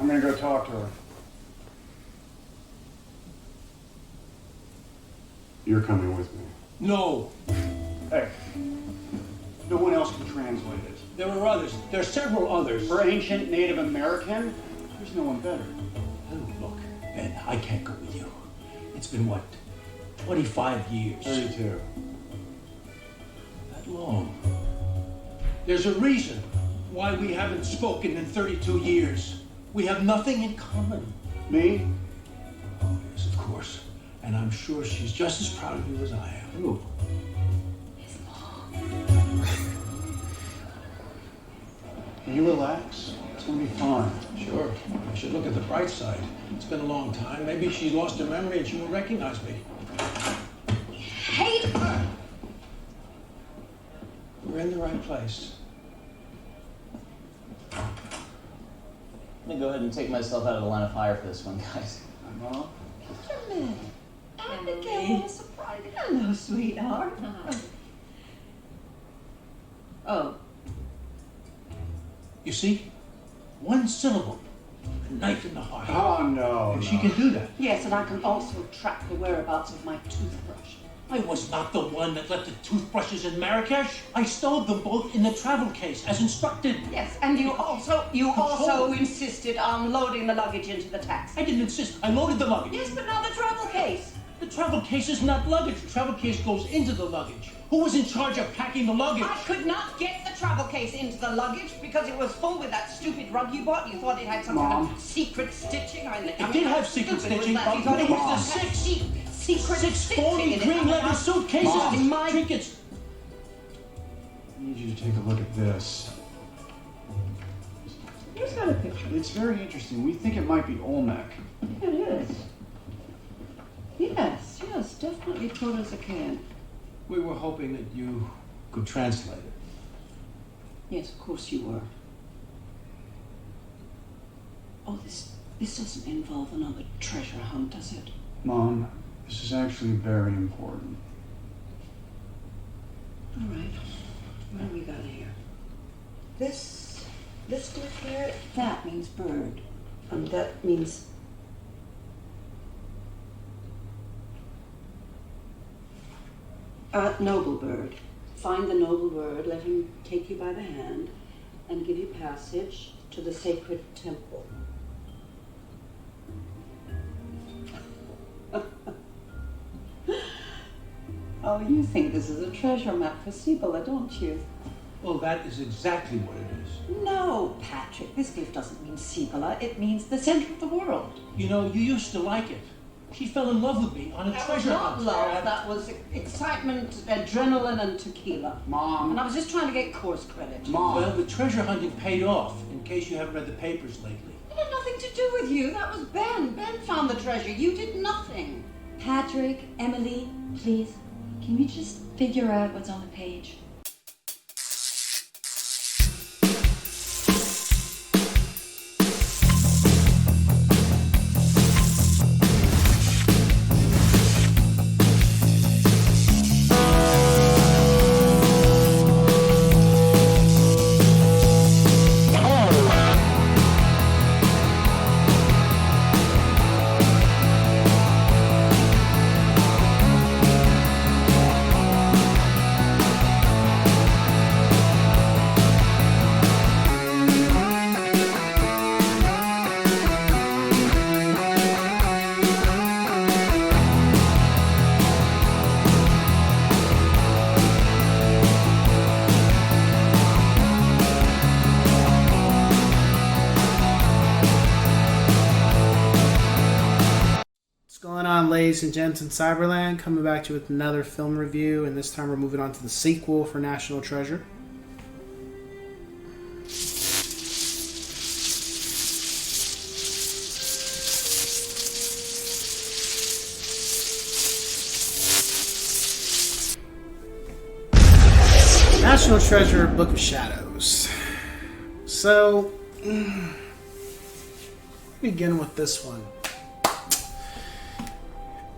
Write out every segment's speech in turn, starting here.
I'm gonna go talk to her. You're coming with me. No. Hey, no one else can translate it. There are others. There are several others. For ancient Native American, there's no one better. Oh, look, Ben, I can't go with you. It's been, what, 25 years? 32. That long. There's a reason why we haven't spoken in 32 years. We have nothing in common. Me? Oh, yes, of course. And I'm sure she's just as proud of you as I am. Ooh. His mom. Can you relax? It's gonna be fine. Sure. I should look at the bright side. It's been a long time. Maybe she lost her memory and she won't recognize me. Hate her. We're in the right place. I'm gonna go ahead and take myself out of the line of fire for this one, guys. Mom? Benjamin. Abigail, surprise. Hello, sweetheart. Oh, You see? One syllable. A knife in the heart. Oh, no. And she can do that. yes, and I can also track the whereabouts of my toothbrush. I was not the one that left the toothbrushes in Marrakesh. I stowed them both in the travel case, as instructed. Yes, and you also insisted on loading the luggage into the taxi. I didn't insist. I loaded the luggage. Yes, but not the travel case. The travel case is not luggage. The travel case goes into the luggage. Who was in charge of packing the luggage? I could not get the travel case into the luggage because it was full with that stupid rug you bought. You thought it had some kind of secret stitching. It did have secret stitching, but but it was the secret six stitching phony in it. green leather suitcases Mom. with trinkets. I need you to take a look at this. Who's got a picture? It's very interesting. We think it might be Olmec. It is. Yes, definitely put as a can. We were hoping that you could translate it. Yes, of course you were. Oh, this doesn't involve another treasure hunt, does it? Mom, this is actually very important. All right. What do we got here? This stuff here, that means bird. And that means... noble bird. Find the noble bird, let him take you by the hand, and give you passage to the sacred temple. Oh, you think this is a treasure map for Cibola, don't you? Well, that is exactly what it is. No, Patrick, this gift doesn't mean Cibola. It means the center of the world. You know, you used to like it. She fell in love with me on a That was treasure not hunt. love, that was excitement, adrenaline, and tequila. Mom. And I was just trying to get course credit. Mom. Well, the treasure hunting paid off, in case you haven't read the papers lately. It had nothing to do with you. That was Ben. Ben found the treasure. You did nothing. Patrick, Emily, please, can we just figure out what's on the page? Ladies and gents in Cyberland, coming back to you with another film review, and this time we're moving on to the sequel for National Treasure. National Treasure, Book of Shadows. So, begin with this one.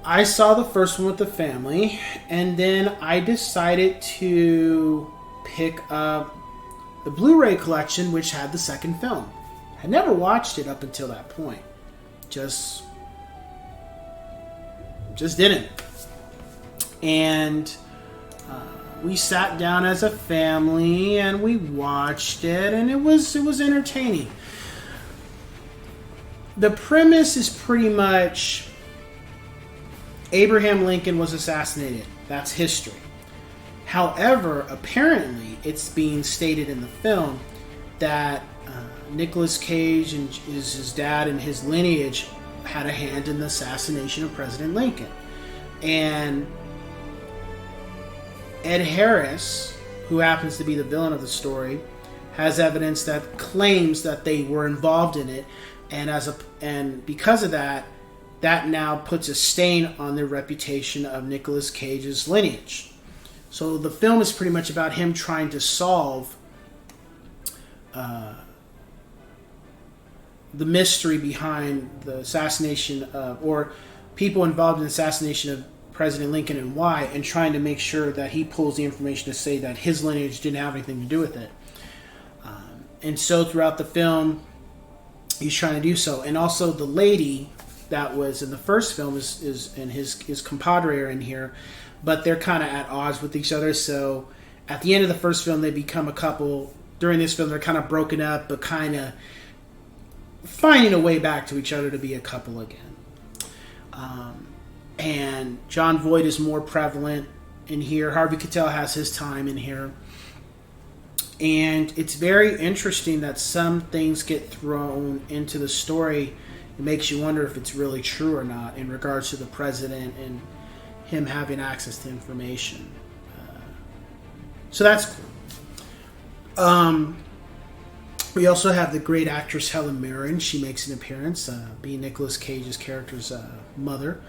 I saw the first one with the family, and then I decided to pick up the Blu-ray collection, which had the second film. Had never watched it up until that point. Just didn't. And we sat down as a family and we watched it, and it was entertaining. The premise is pretty much Abraham Lincoln was assassinated. That's history. However, apparently, it's being stated in the film that Nicolas Cage and his dad and his lineage had a hand in the assassination of President Lincoln. And Ed Harris, who happens to be the villain of the story, has evidence that claims that they were involved in it, and because of that, that now puts a stain on the reputation of Nicolas Cage's lineage. So the film is pretty much about him trying to solve the mystery behind the assassination of, or people involved in the assassination of President Lincoln and why, and trying to make sure that he pulls the information to say that his lineage didn't have anything to do with it. And so throughout the film, he's trying to do so. And also the lady that was in the first film is and his compadre are in here, but they're kind of at odds with each other. So at the end of the first film, they become a couple. During this film, they're kind of broken up, but kind of finding a way back to each other to be a couple again. And Jon Voight is more prevalent in here. Harvey Keitel has his time in here. And it's very interesting that some things get thrown into the story. It makes you wonder if it's really true or not in regards to the president and him having access to information. So that's cool. We also have the great actress Helen Mirren. She makes an appearance, being Nicolas Cage's character's mother.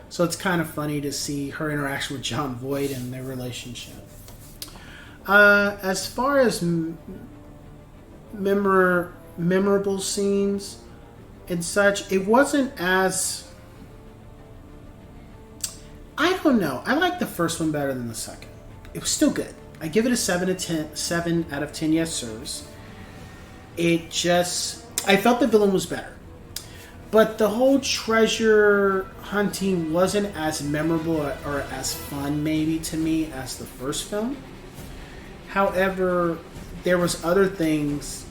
So it's kind of funny to see her interaction with Jon Voight and their relationship. As far as memorable scenes and such, it wasn't as... I don't know. I like the first one better than the second. It was still good. I give it a 7 out of 10 yes sirs. It just... I felt the villain was better. But the whole treasure hunting wasn't as memorable or as fun, maybe, to me as the first film. However, there was other things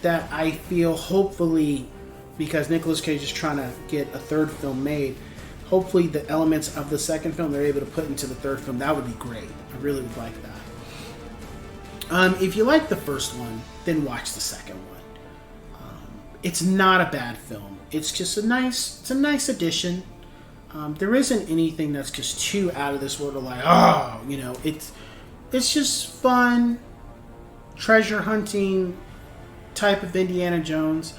that I feel hopefully, because Nicolas Cage is trying to get a third film made, hopefully the elements of the second film they're able to put into the third film. That would be great. I really would like that. If you like the first one, then watch the second one. It's not a bad film. It's just a nice addition. There isn't anything that's just too out of this world or like, it's just fun, treasure hunting type of Indiana Jones.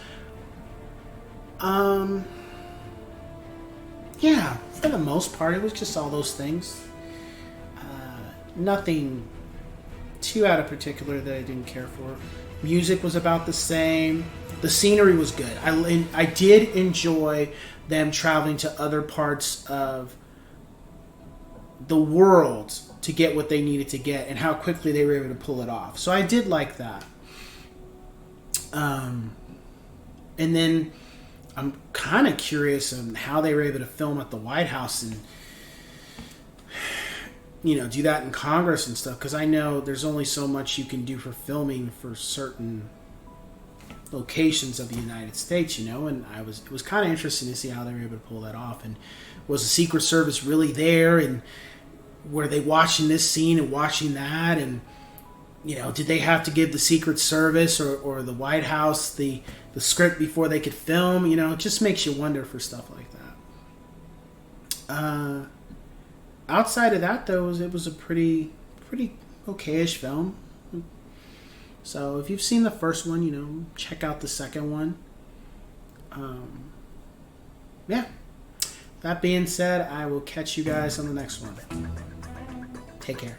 Yeah, for the most part, it was just all those things. Nothing too out of particular that I didn't care for. Music was about the same. The scenery was good. I did enjoy them traveling to other parts of the world to get what they needed to get and how quickly they were able to pull it off. So I did like that. And then I'm kind of curious on how they were able to film at the White House and do that in Congress and stuff, because I know there's only so much you can do for filming for certain locations of the United States, and it was kind of interesting to see how they were able to pull that off. And was the Secret Service really there, and were they watching this scene and watching that, and did they have to give the Secret Service or the White House the script before they could film? It just makes you wonder for stuff like that. Outside of that, though, it was a pretty okay-ish film. So if you've seen the first one, check out the second one. Yeah. That being said, I will catch you guys on the next one. Take care.